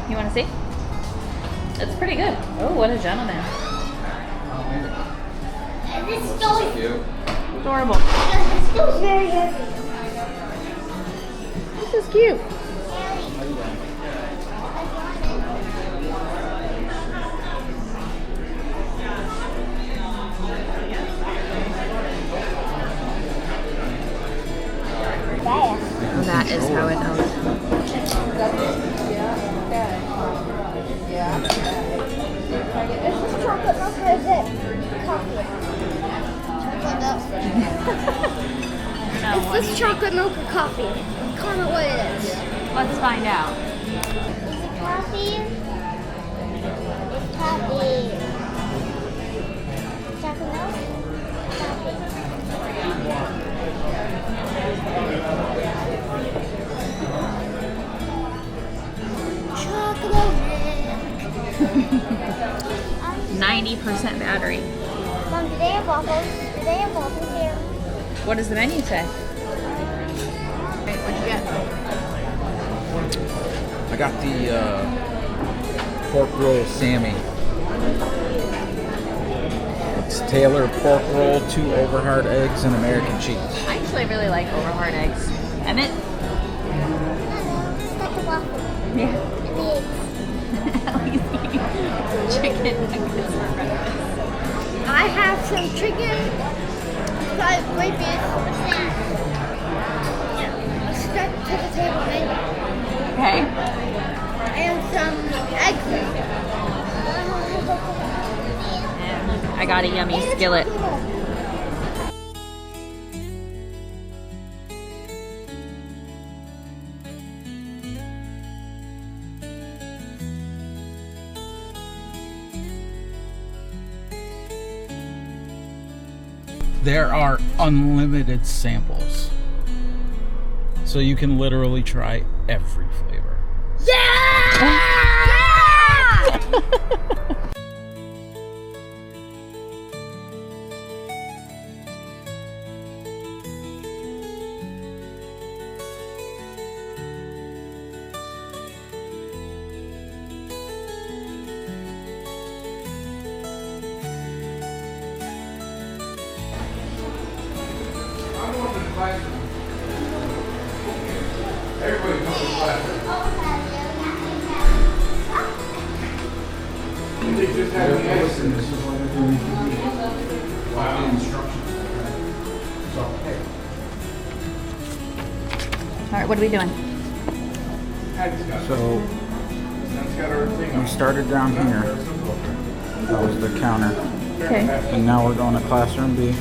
You want to see? It's pretty good. Oh, what a gentleman. This is so Cute. Adorable. It's still very heavy. This is cute. That is how it knows. Is this chocolate milk or is it coffee? Chocolate milk. Is this chocolate milk or coffee? Comment what it is. Let's find out. Is it coffee? It's coffee. Chocolate milk? Coffee. Chocolate milk. 90% battery. Mom, do they have waffles? Do they have waffles here? What does the menu say? What'd you get? I got the pork roll Sammy. It's Taylor pork roll, 2 over-hard eggs, and American cheese. I actually really like over hard eggs. And it, Like a waffle. yeah. And the eggs. At least eating chicken nuggets for breakfast. I have some chicken, fried great beef, stuck to the table menu, Okay. and some egg cream. And I got a yummy skillet. There are unlimited samples. So you can literally try every flavor. Yeah! Everybody comes to class. They just have the Listen, this is what I'm doing. Wow. Instructions. So, hey. All right, what are we doing? So we started down here. That was the counter. Okay. And now we're going to classroom B.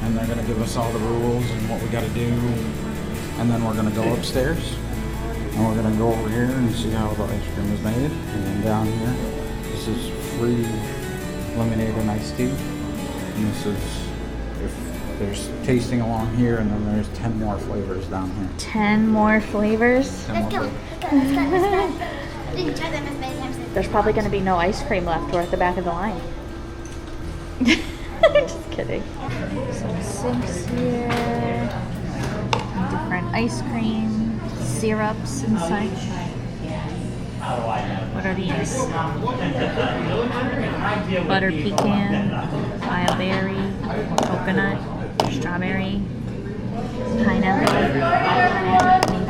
And they're going to give us all the rules and what we got to do. And then we're going to go upstairs. And we're going to go over here and see how the ice cream is made. And then down here, this is free lemonade and iced tea. And this is, if there's tasting along here, and then there's 10 more flavors down here. 10 more flavors. 10 more Let's go. flavors. Let's go. Let's go. Didn't try them as many times as There's probably going to be no ice cream left. We're at the back of the line. Just kidding. Some sinks here. Different ice cream, syrups and such. What are these? Butter pecan, wild berry, coconut, strawberry, pineapple.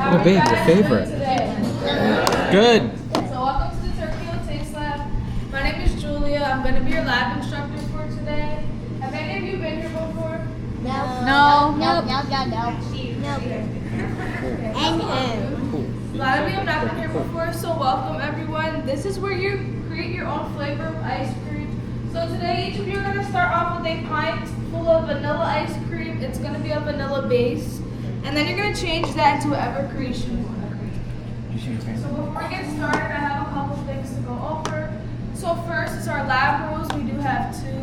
Oh, babe, your favorite. Good. So welcome to the Turkey Hill Taste Lab. My name is Julia. I'm going to be your lab instructor for today. Have any of you been here before? No. No. No. No. And A lot of you have not been here before, so welcome everyone. This is where you create your own flavor of ice cream. So today each of you are going to start off with a pint full of vanilla ice cream. It's going to be a vanilla base. And then you're going to change that into whatever creation you want. So before we get started, I have a couple things to go over. So first is our lab rules. We do have 2.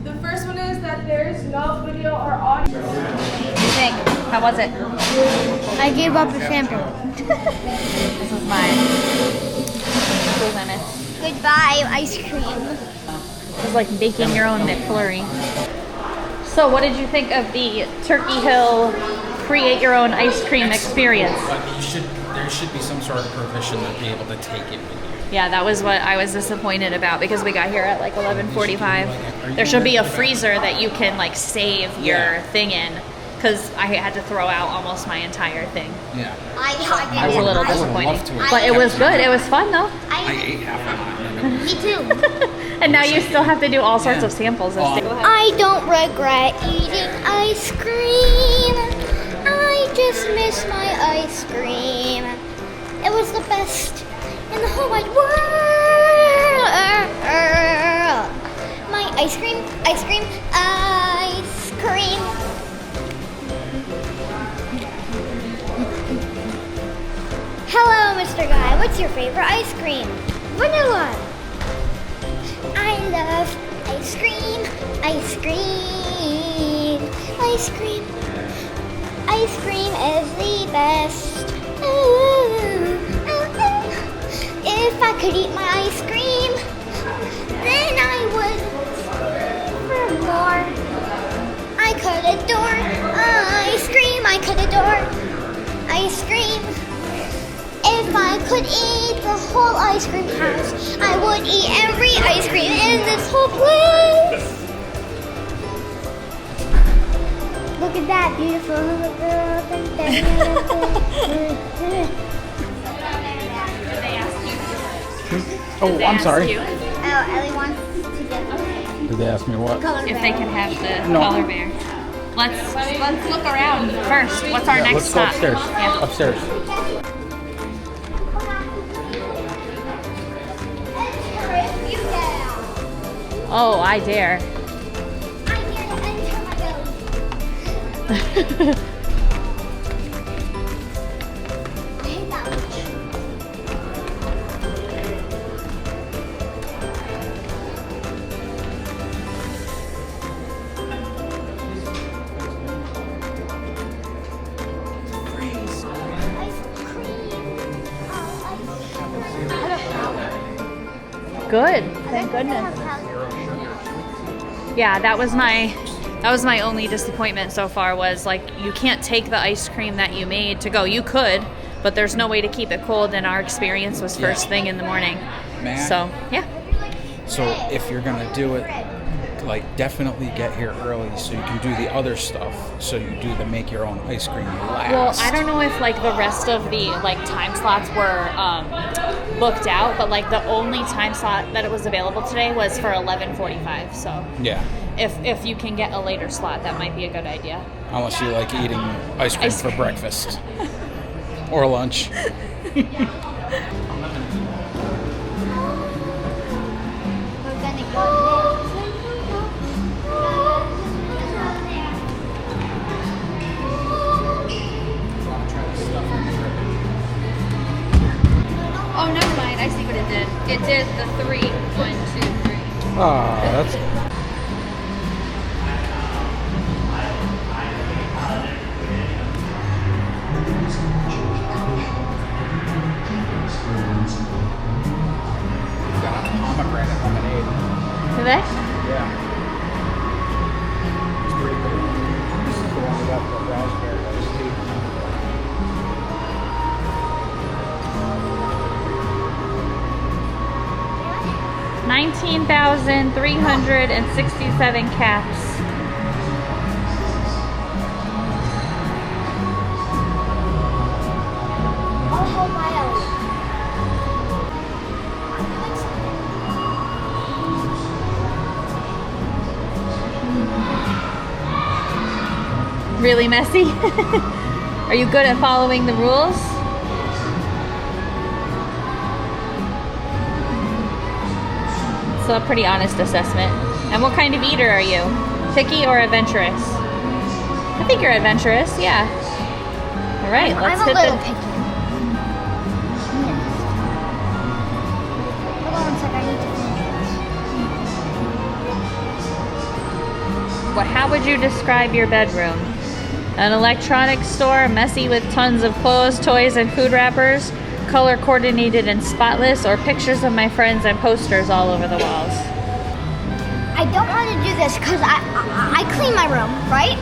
The first one is that there is no video or audio. What do you think? How was it? I gave up a sample. This is mine. Cool limits. Goodbye, ice cream. It's like baking your own McFlurry. So what did you think of the Turkey Hill create your own ice cream experience. But there should be some sort of provision to be able to take it with you. Yeah, that was what I was disappointed about because we got here at like 11:45. There should be a freezer that you can like save your thing in, because I had to throw out almost my entire thing. Yeah. I was a little I would disappointed, love to. but it was good. It was fun though. I ate half of it. Me too. And now you still have to do all sorts of samples. Go ahead. I don't regret eating ice cream. I just miss my ice cream. It was the best in the whole wide world. My ice cream, ice cream, ice cream. Hello, Mr. Guy. What's your favorite ice cream? Vanilla. I love ice cream, ice cream, ice cream. Ice cream is the best. Ooh, ooh, ooh. If I could eat my ice cream, then I would for more. I could adore ice cream. I could adore ice cream. If I could eat the whole ice cream house, I would eat every ice cream in this whole place. Look at that beautiful little girl. Oh, I'm sorry. Oh, Ellie wants to get Did they ask me what? color If bear. they can have the No. color bear. Let's look around first. What's our next Let's go stop? upstairs. Yeah. Upstairs. Oh, I dare. Good. Thank goodness. Yeah, that was my only disappointment so far, was like you can't take the ice cream that you made to go. You could, but there's no way to keep it cold, and our experience was first thing in the morning. Man. So, yeah. So if you're gonna do it, like definitely get here early so you can do the other stuff. So you do the make your own ice cream last. Well, I don't know if like the rest of the like time slots were booked out, but like the only time slot that it was available today was for 11:45. So Yeah. if you can get a later slot, that might be a good idea. Unless you like eating ice cream Ice for cream. breakfast or lunch. We're gonna go Oh, never mind. I see what it did. It did the 3, 1, 2, 3. Ah, that's. Got a pomegranate lemonade. Do they? Yeah. It's pretty good. This is the one without the raspberry iced tea. $19,367 caps. Oh, miles. Really messy? Are you good at following the rules? It's a pretty honest assessment. And what kind of eater are you? Picky or adventurous? I think you're adventurous, yeah. All right, let's I'm a hit little the... picky. Hold on one sec, I need to finish Well, how would you describe your bedroom? An electronics store, messy with tons of clothes, toys, and food wrappers, color coordinated and spotless, or pictures of my friends and posters all over the walls? I don't want to do this because I clean my room, right?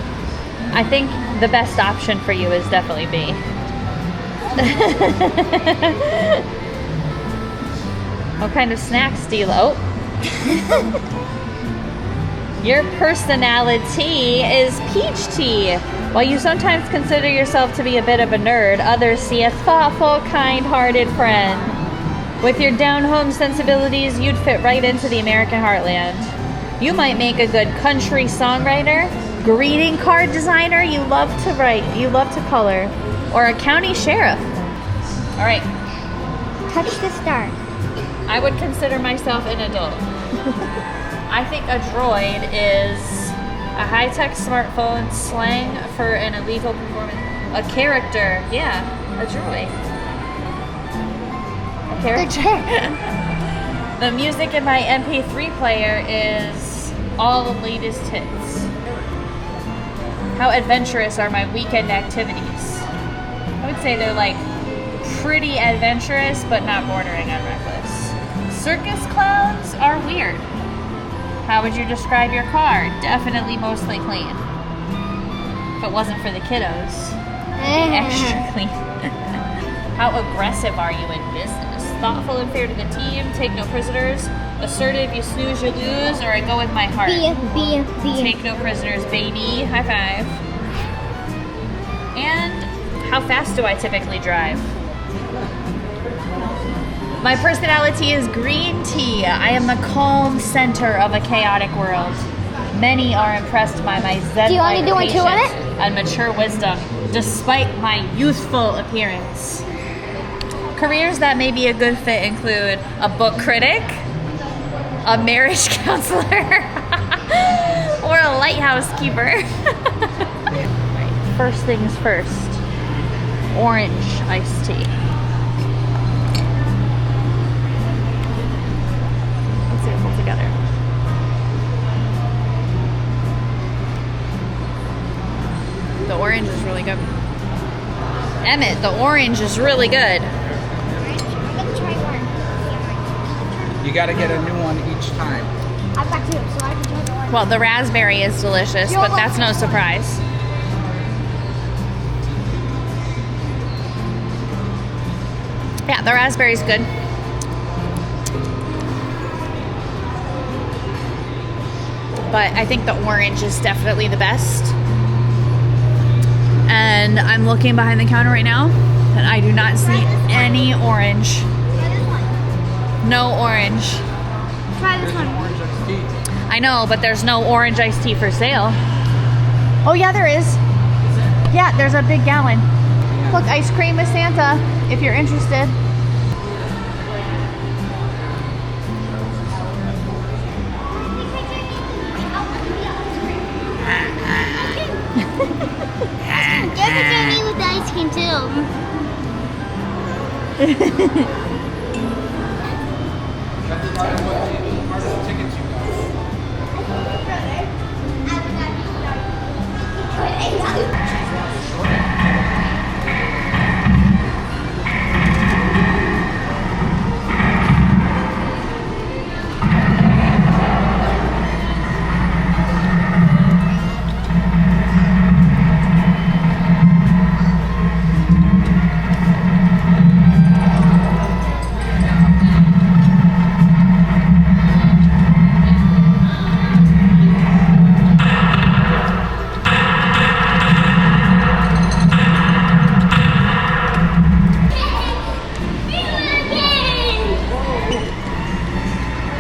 I think the best option for you is definitely B. What kind of snacks do you like? Your personality is peach tea. While you sometimes consider yourself to be a bit of a nerd, others see a thoughtful, kind-hearted friend. With your down-home sensibilities, you'd fit right into the American heartland. You might make a good country songwriter, greeting card designer, you love to write, you love to color, or a county sheriff. All right. Touch the star. I would consider myself an adult. I think a droid is a high-tech smartphone slang for an illegal performance. A character, yeah, a droid. A character. The music in my MP3 player is all the latest hits. How adventurous are my weekend activities? I would say they're like pretty adventurous, but not bordering on reckless. Circus clowns are weird. How would you describe your car? Definitely mostly clean. If it wasn't for the kiddos, it'd be extra clean. How aggressive are you in business? Thoughtful and fair to the team, take no prisoners. Assertive, you snooze, you lose, or I go with my heart. B. Take no prisoners, baby. High five. And how fast do I typically drive? My personality is green tea. I am the calm center of a chaotic world. Many are impressed by my Do you want zen-like me to do one too on patience it? and mature wisdom, despite my youthful appearance. Careers that may be a good fit include a book critic, a marriage counselor, or a lighthouse keeper. Right, first things first. Orange iced tea. Let's see it pull together. The orange is really good. Emmett, the orange is really good. I'm gonna try one. You got to get a new one each time. I've got two, so I can try the one. Well, the raspberry is delicious, but that's no surprise. Yeah, the raspberry's good. But I think the orange is definitely the best. And I'm looking behind the counter right now, and I do not see any orange. Try this one. No orange. Try this one. Orange iced tea. I know, but there's no orange iced tea for sale. Oh yeah, there is. Yeah, there's a big gallon. Look, ice cream with Santa, if you're interested. Give it to me with the ice cream too. That's part of the tickets you got.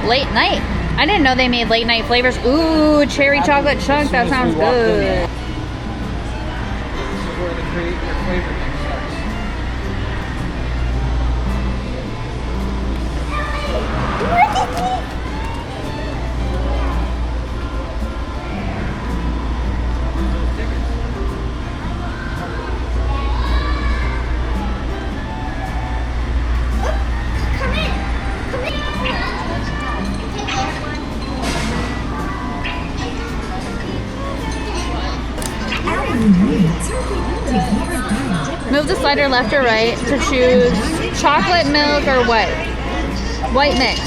Late night. I didn't know they made late night flavors. Ooh, cherry chocolate chunk. That sounds good. This is where the create your flavor thing starts. Come in. Come in. Move the slider left or right to choose chocolate milk or what? White mix.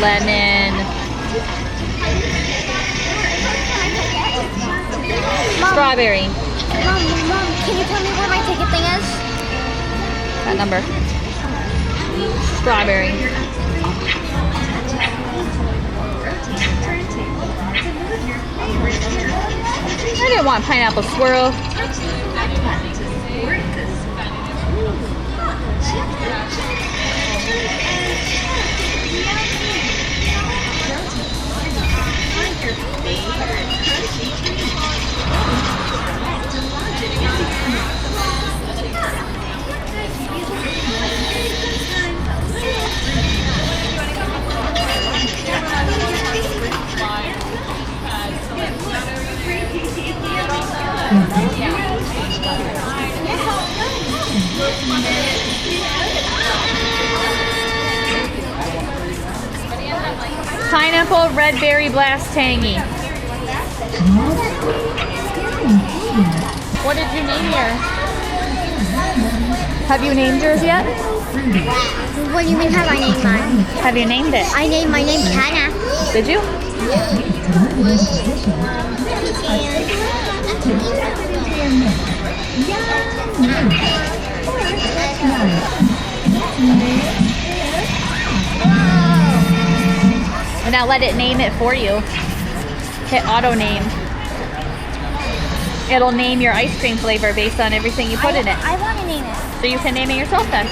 lemon. Strawberry. Mom, can you tell me where my ticket thing is? That number. Strawberry. I didn't want pineapple swirl. Pineapple red berry blast tangy. What did you name yours? Have you named yours yet? What do you mean have I named mine? Have you named it? I named my name Kenna. Did you? And now let it name it for you. Hit auto name. It'll name your ice cream flavor based on everything you put in it. I want to name it. So you can name it yourself then.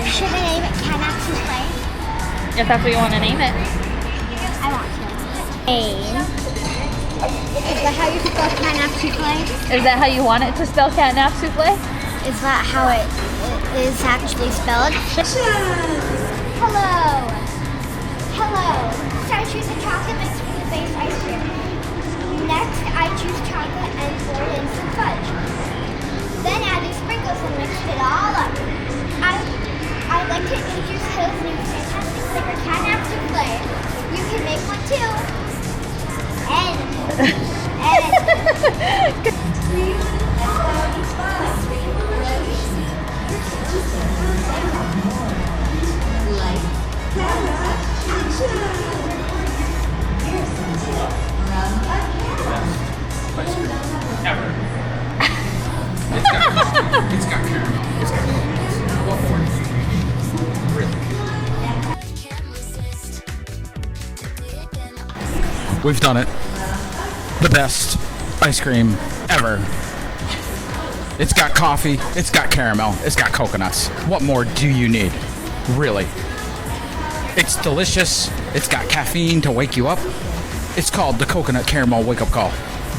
Should I name it Kenna Souffle? If that's what you want to name it. I want to. Is that how you spell Kenna Souffle? Is that how you want it to spell catnap souffle? Is that how it is actually spelled? Hello. Hello. So I choose a chocolate mixed with based ice cream. Next, I choose chocolate and pour in some fudge. Then add the sprinkles and mix it all up. I'd like to introduce Hill's new fantastic flavor, catnap souffle. You can make one too. And Ice cream ever. It's got caramel. It's got coconuts. What more do you need? Really? We've done it. The best ice cream ever. It's got coffee, it's got caramel, it's got coconuts. What more do you need? Really? It's delicious. It's got caffeine to wake you up. It's called the Coconut Caramel Wake Up Call.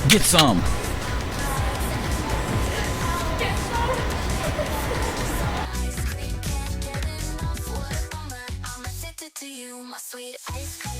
Get some. I'm addicted to you, my sweet ice cream.